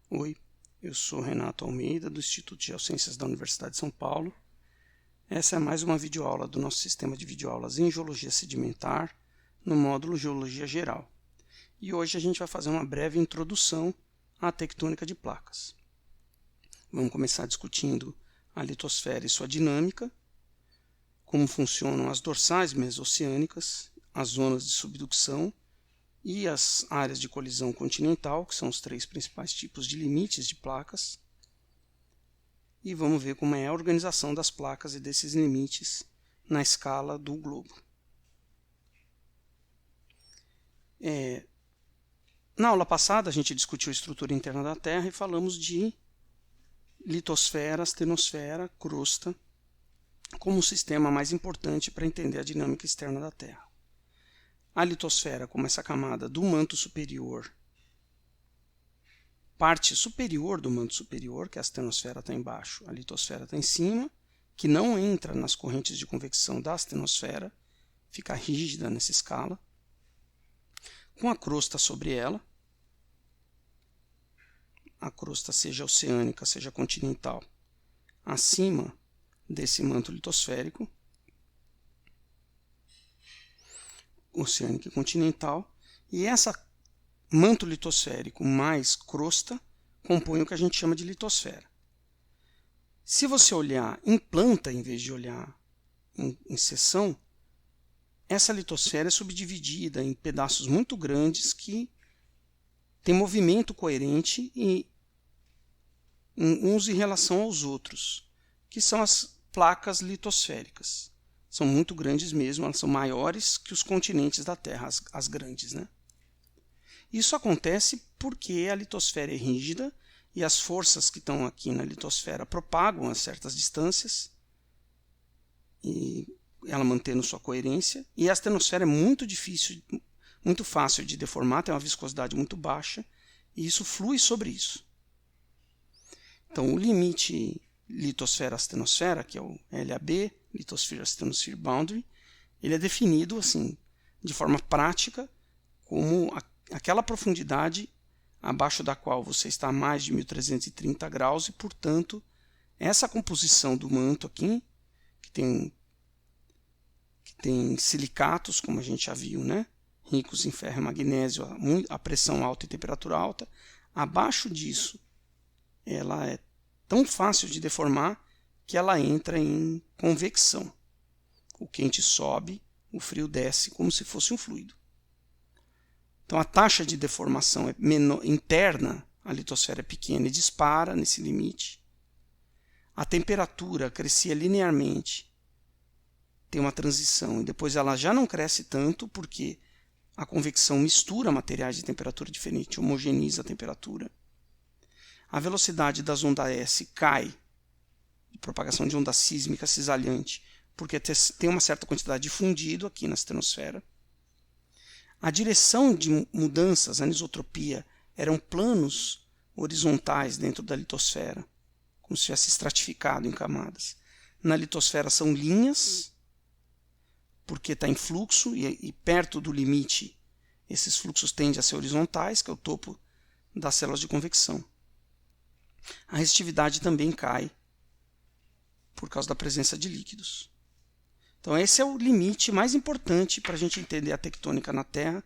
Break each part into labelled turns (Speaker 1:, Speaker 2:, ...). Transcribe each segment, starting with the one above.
Speaker 1: Oi, eu sou Renato Almeida, do Instituto de Geociências da Universidade de São Paulo. Essa é mais uma videoaula do nosso sistema de videoaulas em Geologia Sedimentar, no módulo Geologia Geral. E hoje a gente vai fazer uma breve introdução à tectônica de placas. Vamos começar discutindo a litosfera e sua dinâmica, como funcionam as dorsais mesoceânicas, as zonas de subducção e as áreas de colisão continental, que são os três principais tipos de limites de placas. E vamos ver como é a organização das placas e desses limites na escala do globo. Na aula passada a gente discutiu a estrutura interna da Terra e falamos de litosfera, astenosfera, crosta, como o sistema mais importante para entender a dinâmica externa da Terra. A litosfera, como essa camada do manto superior, parte superior do manto superior, que a astenosfera está embaixo, a litosfera está em cima, que não entra nas correntes de convecção da astenosfera, fica rígida nessa escala, com a crosta sobre ela, a crosta seja oceânica, seja continental, acima desse manto litosférico, oceânica e continental, e essa manto litosférico mais crosta compõe o que a gente chama de litosfera. Se você olhar em planta, em vez de olhar em seção, essa litosfera é subdividida em pedaços muito grandes que têm movimento coerente uns em relação aos outros, que são as placas litosféricas. São muito grandes mesmo, elas são maiores que os continentes da Terra, as grandes, né? Isso acontece porque a litosfera é rígida e as forças que estão aqui na litosfera propagam a certas distâncias, e ela mantendo sua coerência, e a astenosfera é muito fácil de deformar, tem uma viscosidade muito baixa, e isso flui sobre isso. Então, o limite litosfera-astenosfera, que é o LAB, Lithosphere-Asthenosphere Boundary, ele é definido assim, de forma prática, como aquela profundidade abaixo da qual você está a mais de 1330 graus e, portanto, essa composição do manto aqui, que tem silicatos, como a gente já viu, né? Ricos em ferro e magnésio, a pressão alta e temperatura alta, abaixo disso ela é tão fácil de deformar que ela entra em convecção. O quente sobe, o frio desce como se fosse um fluido. Então a taxa de deformação é interna, a litosfera é pequena e dispara nesse limite. A temperatura crescia linearmente, tem uma transição, e depois ela já não cresce tanto porque a convecção mistura materiais de temperatura diferente, homogeneiza a temperatura. A velocidade das ondas S cai, propagação de onda sísmica cisalhante, porque tem uma certa quantidade de fundido aqui na astenosfera. A direção de mudanças, a anisotropia, eram planos horizontais dentro da litosfera, como se tivesse estratificado em camadas. Na litosfera são linhas, porque está em fluxo, e perto do limite esses fluxos tendem a ser horizontais, que é o topo das células de convecção. A resistividade também cai, por causa da presença de líquidos. Então esse é o limite mais importante para a gente entender a tectônica na Terra,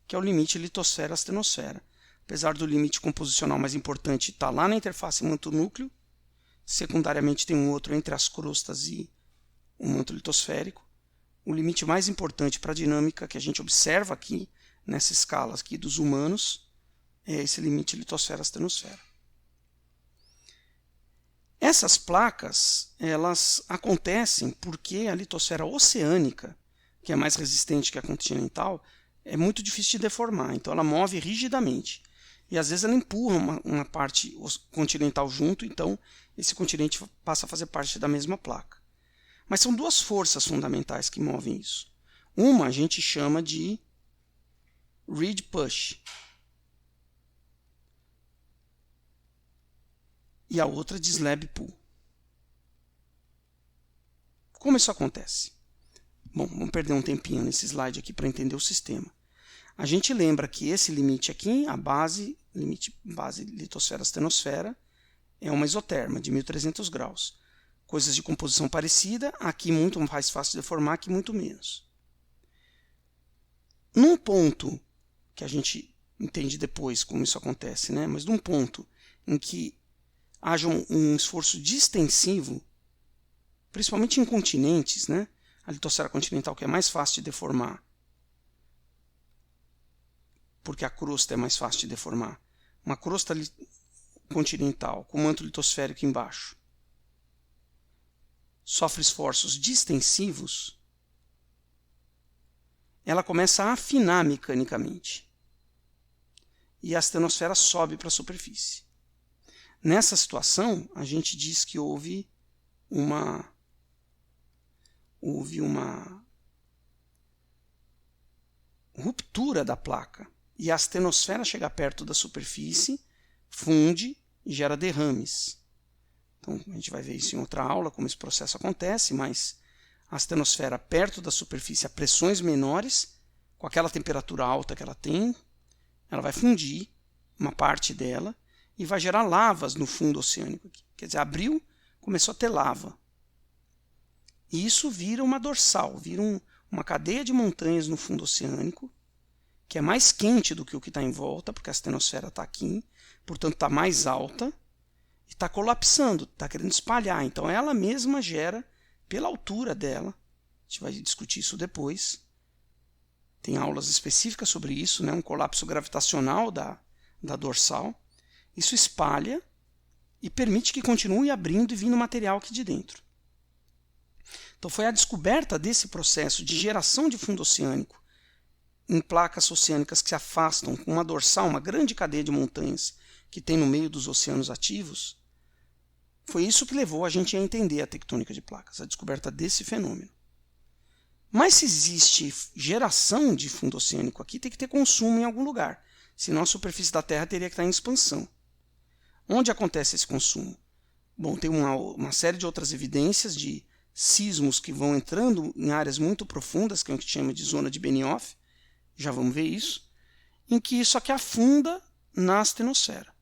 Speaker 1: que é o limite litosfera-astenosfera. Apesar do limite composicional mais importante estar lá na interface manto-núcleo, secundariamente tem um outro entre as crostas e o manto litosférico. O limite mais importante para a dinâmica que a gente observa aqui, nessa escala aqui dos humanos, é esse limite litosfera-astenosfera. Essas placas, elas acontecem porque a litosfera oceânica, que é mais resistente que a continental, é muito difícil de deformar, então ela move rigidamente. E às vezes ela empurra uma parte continental junto, então esse continente passa a fazer parte da mesma placa. Mas são duas forças fundamentais que movem isso. Uma a gente chama de Reed Push, e a outra de Slab Pull. Como isso acontece? Bom, vamos perder um tempinho nesse slide aqui para entender o sistema. A gente lembra que esse limite aqui, a base, limite base litosfera-astenosfera, é uma isoterma de 1300 graus. Coisas de composição parecida, aqui muito mais fácil de deformar, aqui muito menos. Num ponto, que a gente entende depois como isso acontece, né? Mas num ponto em que haja um esforço distensivo, principalmente em continentes, né? A litosfera continental, que é mais fácil de deformar, porque a crosta é mais fácil de deformar. Uma crosta continental com manto litosférico embaixo sofre esforços distensivos, ela começa a afinar mecanicamente e a astenosfera sobe para a superfície. Nessa situação, a gente diz que houve uma ruptura da placa e a astenosfera chega perto da superfície, funde e gera derrames. Então, a gente vai ver isso em outra aula, como esse processo acontece, mas a astenosfera perto da superfície a pressões menores, com aquela temperatura alta que ela tem, ela vai fundir uma parte dela e vai gerar lavas no fundo oceânico. Quer dizer, abriu, começou a ter lava. E isso vira uma dorsal, vira uma cadeia de montanhas no fundo oceânico, que é mais quente do que o que está em volta, porque a astenosfera está aqui, portanto está mais alta, e está colapsando, está querendo espalhar. Então ela mesma gera, pela altura dela, a gente vai discutir isso depois, tem aulas específicas sobre isso, né? Um colapso gravitacional da dorsal. Isso espalha e permite que continue abrindo e vindo material aqui de dentro. Então foi a descoberta desse processo de geração de fundo oceânico em placas oceânicas que se afastam com uma dorsal, uma grande cadeia de montanhas que tem no meio dos oceanos ativos. Foi isso que levou a gente a entender a tectônica de placas, a descoberta desse fenômeno. Mas se existe geração de fundo oceânico aqui, tem que ter consumo em algum lugar, senão a superfície da Terra teria que estar em expansão. Onde acontece esse consumo? Bom, tem uma série de outras evidências de sismos que vão entrando em áreas muito profundas, que é o que a gente chama de zona de Benioff, já vamos ver isso, em que isso aqui afunda na astenosfera.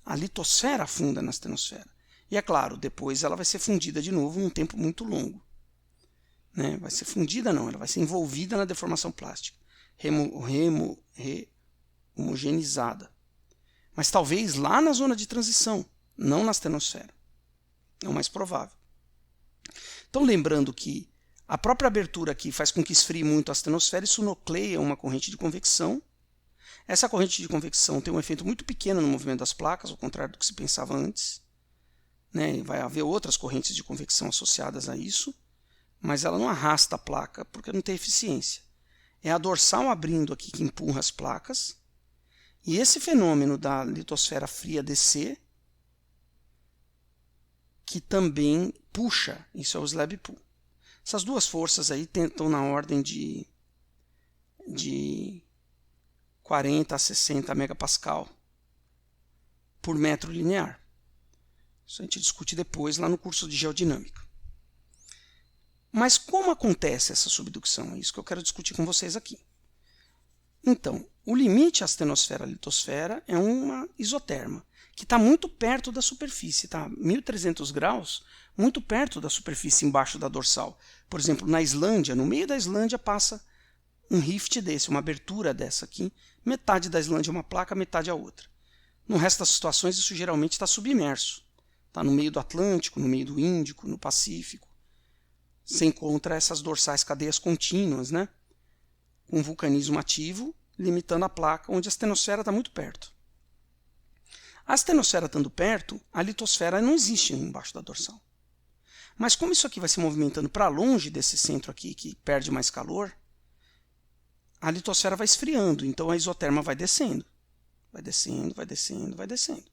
Speaker 1: A litosfera afunda na astenosfera. E é claro, depois ela vai ser fundida de novo num tempo muito longo. Né? Vai ser fundida não, ela vai ser envolvida na deformação plástica, homogeneizada. Mas talvez lá na zona de transição, não na astenosfera. É o mais provável. Então lembrando que a própria abertura aqui faz com que esfrie muito a astenosfera, isso nucleia uma corrente de convecção. Essa corrente de convecção tem um efeito muito pequeno no movimento das placas, ao contrário do que se pensava antes. Né? Vai haver outras correntes de convecção associadas a isso, mas ela não arrasta a placa porque não tem eficiência. É a dorsal abrindo aqui que empurra as placas, e esse fenômeno da litosfera fria descer, que também puxa, isso é o slab pull. Essas duas forças aí estão na ordem de 40 a 60 megapascal por metro linear. Isso a gente discute depois lá no curso de geodinâmica. Mas como acontece essa subducção? É isso que eu quero discutir com vocês aqui. Então, o limite astenosfera-litosfera é uma isoterma, que está muito perto da superfície, está 1300 graus, muito perto da superfície embaixo da dorsal. Por exemplo, na Islândia, no meio da Islândia passa um rift desse, uma abertura dessa aqui. Metade da Islândia é uma placa, metade a outra. No resto das situações, isso geralmente está submerso. Está no meio do Atlântico, no meio do Índico, no Pacífico. Você encontra essas dorsais cadeias contínuas, né? Com vulcanismo ativo, limitando a placa, onde a astenosfera está muito perto. A astenosfera estando perto, a litosfera não existe embaixo da dorsal. Mas como isso aqui vai se movimentando para longe desse centro aqui, que perde mais calor, a litosfera vai esfriando, então a isoterma vai descendo. Vai descendo, vai descendo, vai descendo.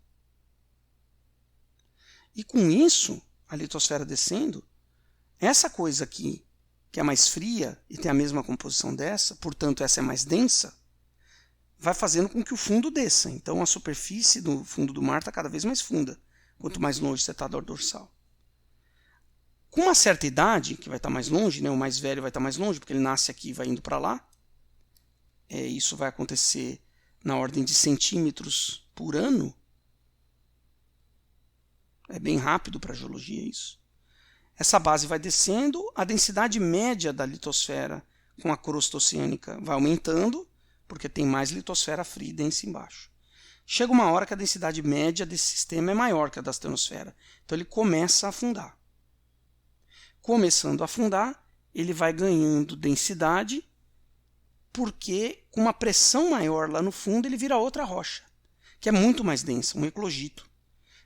Speaker 1: E com isso, a litosfera descendo, essa coisa aqui, que é mais fria e tem a mesma composição dessa, portanto essa é mais densa, vai fazendo com que o fundo desça. Então a superfície do fundo do mar está cada vez mais funda, quanto mais longe você está da dorsal. Com uma certa idade, que vai estar mais longe, né, o mais velho vai estar mais longe, porque ele nasce aqui e vai indo para lá, isso vai acontecer na ordem de centímetros por ano. É bem rápido para a geologia isso. Essa base vai descendo, a densidade média da litosfera com a crosta oceânica vai aumentando, porque tem mais litosfera fria e densa embaixo. Chega uma hora que a densidade média desse sistema é maior que a da astenosfera, então ele começa a afundar. Começando a afundar, ele vai ganhando densidade, porque com uma pressão maior lá no fundo ele vira outra rocha, que é muito mais densa, um eclogito.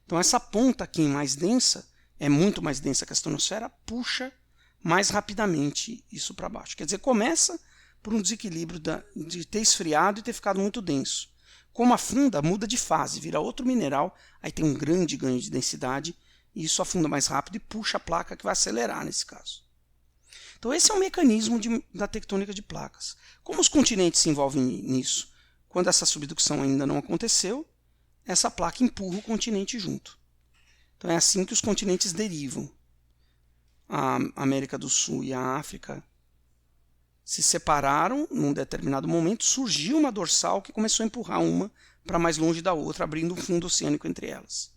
Speaker 1: Então essa ponta aqui mais densa, é muito mais densa que a astenosfera, puxa mais rapidamente isso para baixo. Quer dizer, começa por um desequilíbrio de ter esfriado e ter ficado muito denso. Como afunda, muda de fase, vira outro mineral, aí tem um grande ganho de densidade, e isso afunda mais rápido e puxa a placa, que vai acelerar nesse caso. Então esse é o mecanismo da tectônica de placas. Como os continentes se envolvem nisso? Quando essa subducção ainda não aconteceu, essa placa empurra o continente junto. Então é assim que os continentes derivam. A América do Sul e a África se separaram num determinado momento, surgiu uma dorsal que começou a empurrar uma para mais longe da outra, abrindo um fundo oceânico entre elas.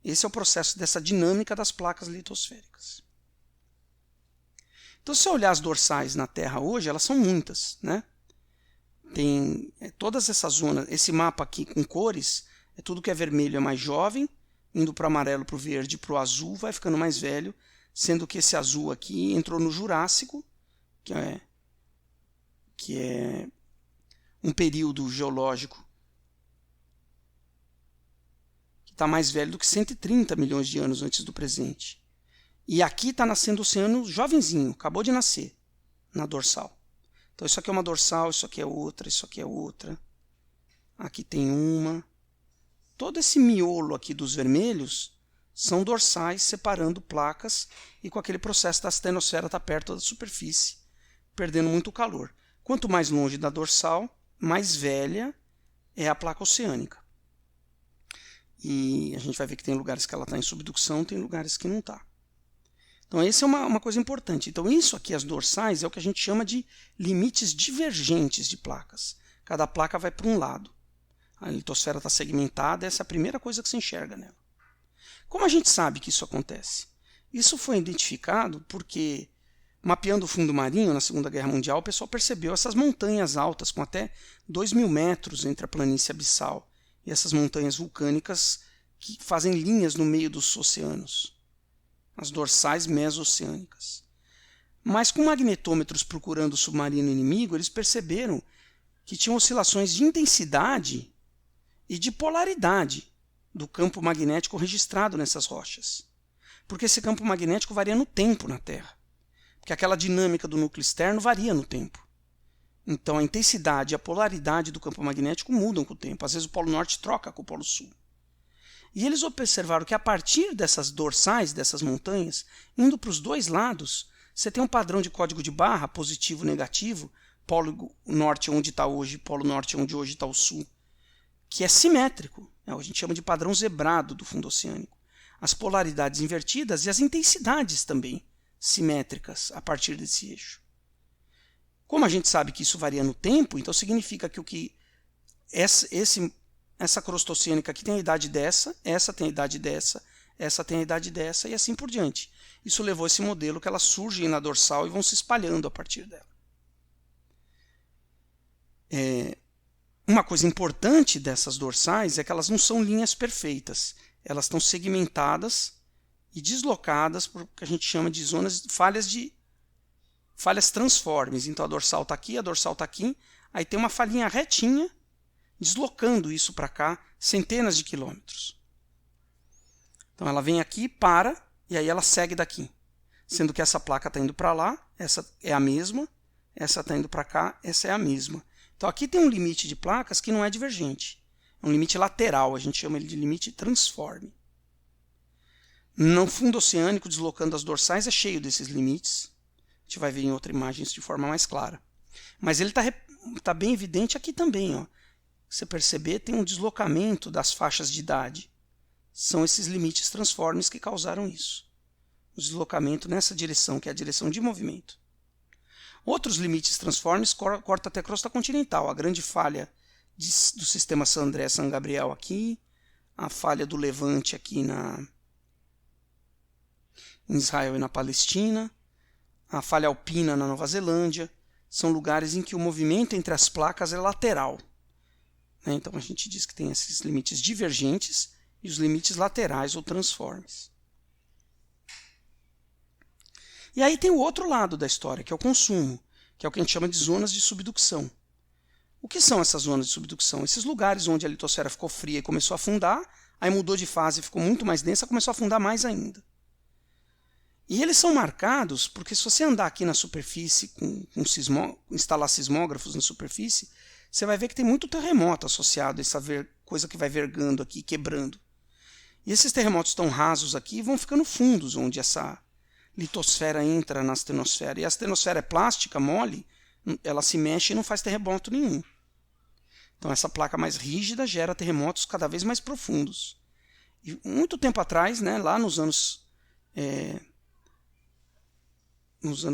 Speaker 1: Esse é o processo dessa dinâmica das placas litosféricas. Então, se você olhar as dorsais na Terra hoje, elas são muitas, né? Tem todas essas zonas, esse mapa aqui com cores, tudo que é vermelho é mais jovem, indo para o amarelo, para o verde, para o azul, vai ficando mais velho, sendo que esse azul aqui entrou no Jurássico, que é um período geológico que está mais velho do que 130 milhões de anos antes do presente. E aqui está nascendo o oceano jovenzinho, acabou de nascer, na dorsal. Então isso aqui é uma dorsal, isso aqui é outra, isso aqui é outra. Aqui tem uma. Todo esse miolo aqui dos vermelhos são dorsais separando placas e com aquele processo da astenosfera estar perto da superfície, perdendo muito calor. Quanto mais longe da dorsal, mais velha é a placa oceânica. E a gente vai ver que tem lugares que ela está em subducção, tem lugares que não está. Então, essa é uma coisa importante. Então, isso aqui, as dorsais, é o que a gente chama de limites divergentes de placas. Cada placa vai para um lado. A litosfera está segmentada, essa é a primeira coisa que se enxerga nela. Como a gente sabe que isso acontece? Isso foi identificado porque, mapeando o fundo marinho na Segunda Guerra Mundial, o pessoal percebeu essas montanhas altas com até 2.000 metros entre a planície abissal e essas montanhas vulcânicas que fazem linhas no meio dos oceanos, as dorsais mesoceânicas. Mas com magnetômetros procurando o submarino inimigo, eles perceberam que tinham oscilações de intensidade e de polaridade do campo magnético registrado nessas rochas. Porque esse campo magnético varia no tempo na Terra. Porque aquela dinâmica do núcleo externo varia no tempo. Então a intensidade e a polaridade do campo magnético mudam com o tempo. Às vezes o Polo Norte troca com o Polo Sul. E eles observaram que a partir dessas dorsais, dessas montanhas, indo para os dois lados, você tem um padrão de código de barra, positivo e negativo, Polo Norte onde está hoje, Polo Norte onde hoje está o Sul, que é simétrico. A gente chama de padrão zebrado do fundo oceânico. As polaridades invertidas e as intensidades também simétricas a partir desse eixo. Como a gente sabe que isso varia no tempo, então significa que essa crosta oceânica aqui tem a idade dessa, essa tem a idade dessa, essa tem a idade dessa e assim por diante. Isso levou esse modelo que elas surgem na dorsal e vão se espalhando a partir dela. Uma coisa importante dessas dorsais é que elas não são linhas perfeitas. Elas estão segmentadas e deslocadas por o que a gente chama de zonas, falhas transformes. Então a dorsal está aqui, a dorsal está aqui, aí tem uma falhinha retinha deslocando isso para cá centenas de quilômetros. Então ela vem aqui, para, e aí ela segue daqui. Sendo que essa placa está indo para lá, essa é a mesma, essa está indo para cá, essa é a mesma. Então aqui tem um limite de placas que não é divergente. É um limite lateral, a gente chama ele de limite transforme. No fundo oceânico, deslocando as dorsais, é cheio desses limites. A gente vai ver em outra imagem isso de forma mais clara. Mas ele está bem evidente aqui também. Ó. Você perceber, tem um deslocamento das faixas de idade. São esses limites transformes que causaram isso. O deslocamento nessa direção, que é a direção de movimento. Outros limites transformes cortam até a crosta continental. A grande falha do sistema San André San Gabriel aqui, a falha do Levante aqui em Israel e na Palestina, a falha alpina na Nova Zelândia, são lugares em que o movimento entre as placas é lateral. Então a gente diz que tem esses limites divergentes e os limites laterais ou transformes. E aí tem o outro lado da história, que é o consumo, que é o que a gente chama de zonas de subducção. O que são essas zonas de subducção? Esses lugares onde a litosfera ficou fria e começou a afundar, aí mudou de fase e ficou muito mais densa, começou a afundar mais ainda. E eles são marcados porque se você andar aqui na superfície, instalar sismógrafos na superfície, você vai ver que tem muito terremoto associado a essa coisa que vai vergando aqui, quebrando. E esses terremotos tão rasos aqui vão ficando fundos, onde essa litosfera entra na astenosfera. E a astenosfera é plástica, mole, ela se mexe e não faz terremoto nenhum. Então essa placa mais rígida gera terremotos cada vez mais profundos. E muito tempo atrás, lá nos anos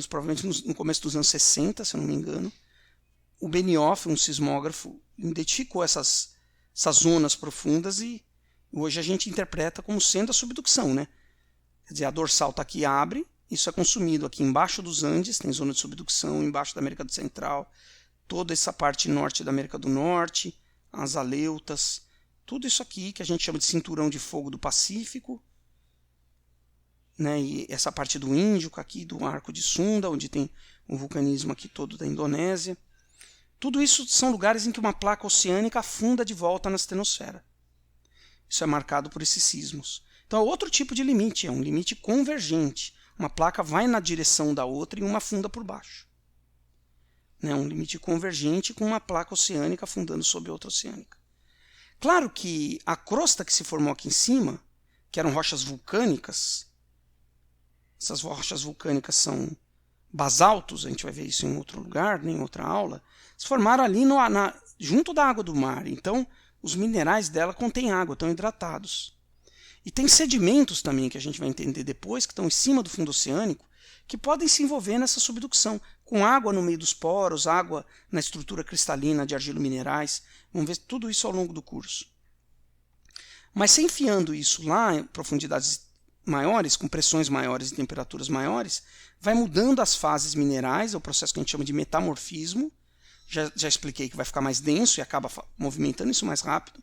Speaker 1: provavelmente no começo dos anos 60, se eu não me engano, o Benioff, um sismógrafo, identificou essas zonas profundas e hoje a gente interpreta como sendo a subducção, Quer dizer, a dorsal está aqui, abre, isso é consumido aqui embaixo dos Andes, tem zona de subducção, embaixo da América do Central, toda essa parte norte da América do Norte, as Aleutas, tudo isso aqui que a gente chama de cinturão de fogo do Pacífico, e essa parte do Índico aqui, do Arco de Sunda, onde tem o vulcanismo aqui todo da Indonésia. Tudo isso são lugares em que uma placa oceânica afunda de volta na astenosfera. Isso é marcado por esses sismos. Então é outro tipo de limite, é um limite convergente. Uma placa vai na direção da outra e uma afunda por baixo. Um limite convergente com uma placa oceânica afundando sobre outra oceânica. Claro que a crosta que se formou aqui em cima, que eram rochas vulcânicas, essas rochas vulcânicas são basaltos, a gente vai ver isso em outro lugar, em outra aula, se formaram ali junto da água do mar. Então, os minerais dela contêm água, estão hidratados. E tem sedimentos também, que a gente vai entender depois, que estão em cima do fundo oceânico, que podem se envolver nessa subducção, com água no meio dos poros, água na estrutura cristalina de argilominerais. Vamos ver tudo isso ao longo do curso. Mas se enfiando isso lá em profundidades maiores, com pressões maiores e temperaturas maiores, vai mudando as fases minerais, é o processo que a gente chama de metamorfismo. Já expliquei que vai ficar mais denso e acaba movimentando isso mais rápido.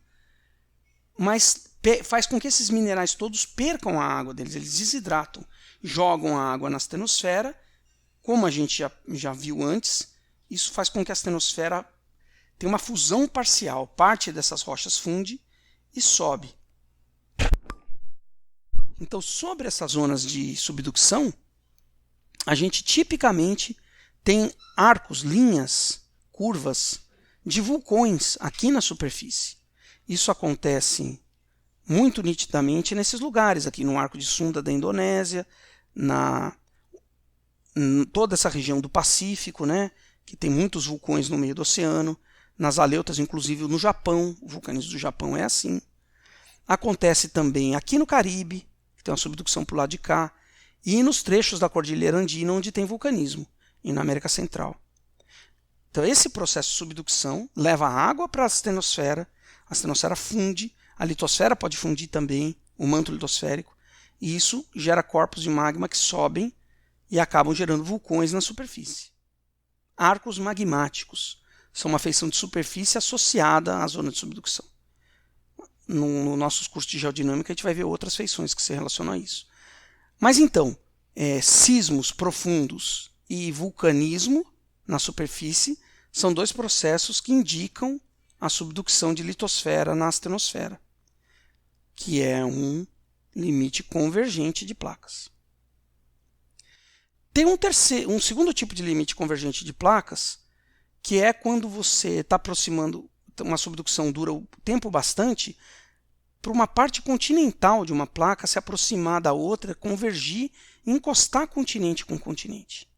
Speaker 1: Mas faz com que esses minerais todos percam a água deles, eles desidratam, jogam a água na astenosfera, como a gente já viu antes, isso faz com que a astenosfera tenha uma fusão parcial, parte dessas rochas funde e sobe. Então, sobre essas zonas de subducção, a gente tipicamente tem arcos, linhas, curvas de vulcões aqui na superfície. Isso acontece muito nitidamente nesses lugares, aqui no Arco de Sunda da Indonésia, toda essa região do Pacífico, que tem muitos vulcões no meio do oceano, nas Aleutas, inclusive no Japão, o vulcanismo do Japão é assim. Acontece também aqui no Caribe, que tem uma subducção para o lado de cá, e nos trechos da Cordilheira Andina, onde tem vulcanismo, e na América Central. Então esse processo de subducção leva a água para a astenosfera funde, a litosfera pode fundir também, o manto litosférico, e isso gera corpos de magma que sobem e acabam gerando vulcões na superfície. Arcos magmáticos são uma feição de superfície associada à zona de subducção. No nossos cursos de geodinâmica a gente vai ver outras feições que se relacionam a isso. Mas então, sismos profundos e vulcanismo na superfície são dois processos que indicam a subducção de litosfera na astenosfera, que é um limite convergente de placas. Tem um segundo tipo de limite convergente de placas, que é quando você está aproximando, uma subducção dura o tempo bastante, para uma parte continental de uma placa se aproximar da outra, convergir e encostar continente com continente.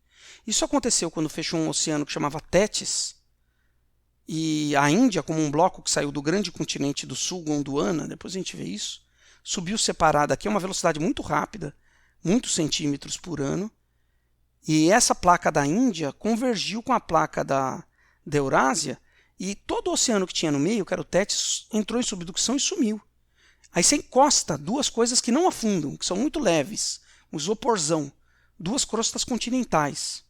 Speaker 1: Isso aconteceu quando fechou um oceano que chamava Tétis, e a Índia, como um bloco que saiu do grande continente do sul, Gondwana, depois a gente vê isso, subiu separada aqui a uma velocidade muito rápida, muitos centímetros por ano, E essa placa da Índia convergiu com a placa da Eurásia, e todo o oceano que tinha no meio, que era o Tétis, entrou em subducção e sumiu. Aí você encosta duas coisas que não afundam, que são muito leves, um isoporzão, duas crostas continentais.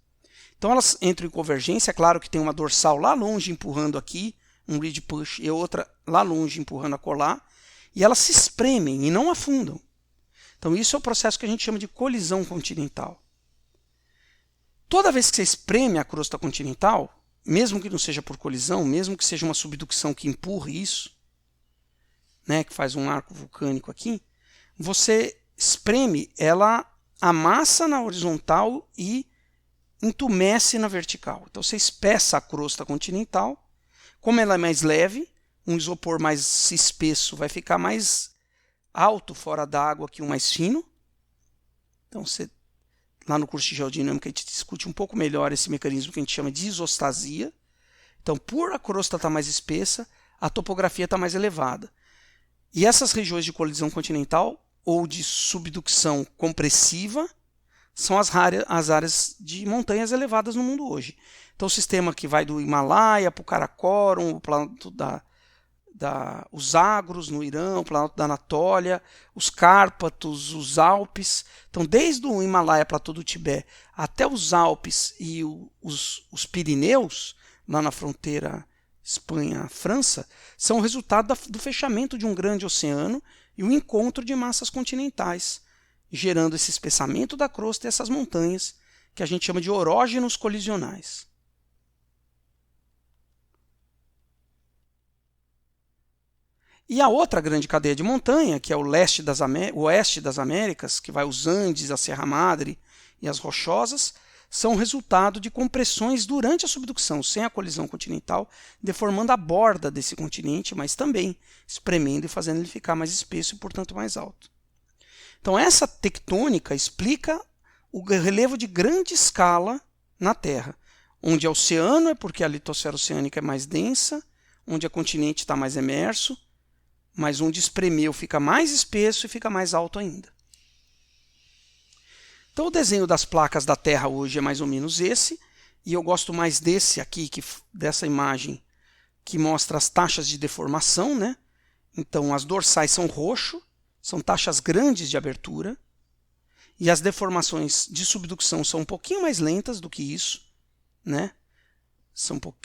Speaker 1: Então elas entram em convergência, é claro que tem uma dorsal lá longe empurrando aqui, um reed push, e outra lá longe empurrando a colar, e elas se espremem e não afundam. Então isso é o processo que a gente chama de colisão continental. Toda vez que você espreme a crosta continental, mesmo que não seja por colisão, mesmo que seja uma subducção que empurre isso, né, que faz um arco vulcânico aqui, você espreme, ela amassa na horizontal e entumece na vertical. Então você espessa a crosta continental. Como ela é mais leve, um isopor mais espesso vai ficar mais alto fora d'água que um mais fino. Então lá no curso de geodinâmica a gente discute um pouco melhor esse mecanismo que a gente chama de isostasia. Então, por a crosta estar mais espessa, a topografia está mais elevada. E essas regiões de colisão continental ou de subducção compressiva são as áreas de montanhas elevadas no mundo hoje. Então, o sistema que vai do Himalaia para o Karakorum, o planalto os Zagros no Irã, o planalto da Anatólia, os Cárpatos, os Alpes. Então, desde o Himalaia, platô do Tibete, até os Alpes e os Pirineus, lá na fronteira Espanha-França, são o resultado do fechamento de um grande oceano e o encontro de massas continentais, gerando esse espessamento da crosta e essas montanhas, que a gente chama de orógenos colisionais. E a outra grande cadeia de montanha, que é o oeste das Américas, que vai os Andes, a Serra Madre e as Rochosas, são resultado de compressões durante a subducção, sem a colisão continental, deformando a borda desse continente, mas também espremendo e fazendo ele ficar mais espesso e, portanto, mais alto. Então, essa tectônica explica o relevo de grande escala na Terra, onde é oceano é porque a litosfera oceânica é mais densa, onde o continente está mais emerso, mas onde espremeu fica mais espesso e fica mais alto ainda. Então o desenho das placas da Terra hoje é mais ou menos esse, e eu gosto mais desse aqui, dessa imagem, que mostra as taxas de deformação, né? Então as dorsais são roxo, são taxas grandes de abertura, e as deformações de subducção são um pouquinho mais lentas do que isso, né?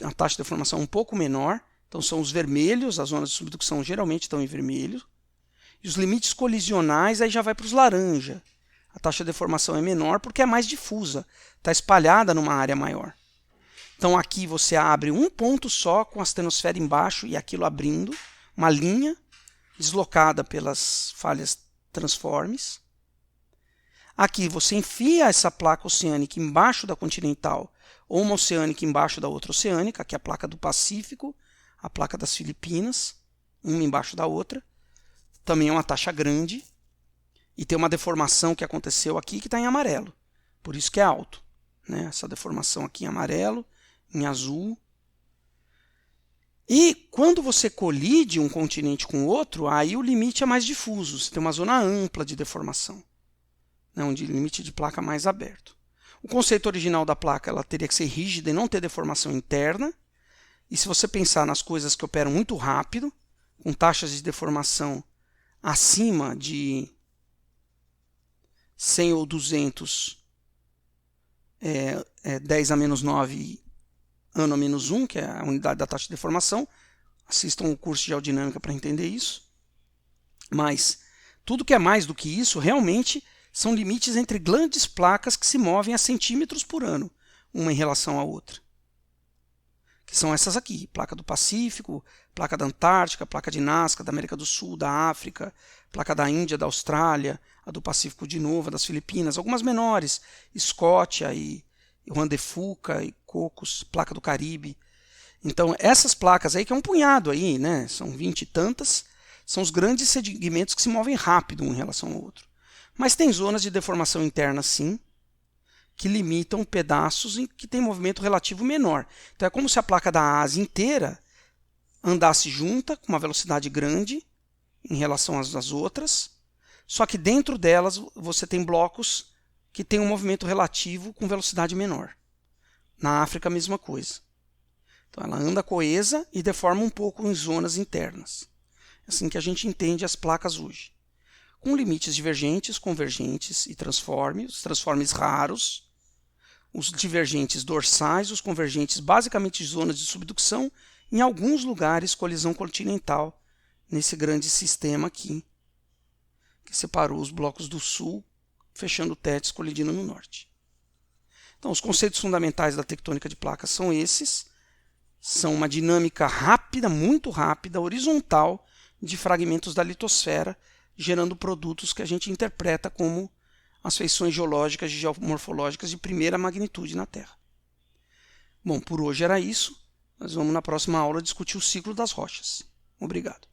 Speaker 1: A taxa de deformação é um pouco menor. Então são os vermelhos, as zonas de subducção geralmente estão em vermelho. E os limites colisionais aí já vai para os laranja. A taxa de deformação é menor porque é mais difusa, está espalhada numa área maior. Então aqui você abre um ponto só com a astenosfera embaixo e aquilo abrindo, uma linha deslocada pelas falhas transformes. Aqui você enfia essa placa oceânica embaixo da continental ou uma oceânica embaixo da outra oceânica, aqui é a placa do Pacífico, a placa das Filipinas, uma embaixo da outra. Também é uma taxa grande. E tem uma deformação que aconteceu aqui que está em amarelo. Por isso que é alto, né? Essa deformação aqui em amarelo, em azul. E quando você colide um continente com o outro, aí o limite é mais difuso. Você tem uma zona ampla de deformação, né? Onde o limite de placa é mais aberto. O conceito original da placa ela teria que ser rígida e não ter deformação interna. E se você pensar nas coisas que operam muito rápido, com taxas de deformação acima de 100 ou 200, 10 a menos 9 ano a menos 1, que é a unidade da taxa de deformação, assistam o curso de geodinâmica para entender isso. Mas tudo que é mais do que isso, realmente, são limites entre grandes placas que se movem a centímetros por ano, uma em relação à outra. Que são essas aqui, placa do Pacífico, placa da Antártica, placa de Nazca, da América do Sul, da África, placa da Índia, da Austrália, a do Pacífico de novo, a das Filipinas, algumas menores, Escócia e Juan de Fuca e Cocos, placa do Caribe. Então essas placas aí, que é um punhado aí, né? São 20 e tantas, são os grandes segmentos que se movem rápido um em relação ao outro. Mas tem zonas de deformação interna sim, que limitam pedaços em que tem movimento relativo menor. Então é como se a placa da Ásia inteira andasse junta, com uma velocidade grande em relação às outras, só que dentro delas você tem blocos que tem um movimento relativo com velocidade menor. Na África, a mesma coisa. Então, ela anda coesa e deforma um pouco em zonas internas. É assim que a gente entende as placas hoje. Com limites divergentes, convergentes e transformes, os transformes raros, os divergentes dorsais, os convergentes basicamente zonas de subducção, em alguns lugares colisão continental, nesse grande sistema aqui, que separou os blocos do sul, fechando o Tétis, colidindo no norte. Então, os conceitos fundamentais da tectônica de placas são esses. São uma dinâmica rápida, muito rápida, horizontal, de fragmentos da litosfera, gerando produtos que a gente interpreta como as feições geológicas e geomorfológicas de primeira magnitude na Terra. Bom, por hoje era isso. Nós vamos na próxima aula discutir o ciclo das rochas. Obrigado.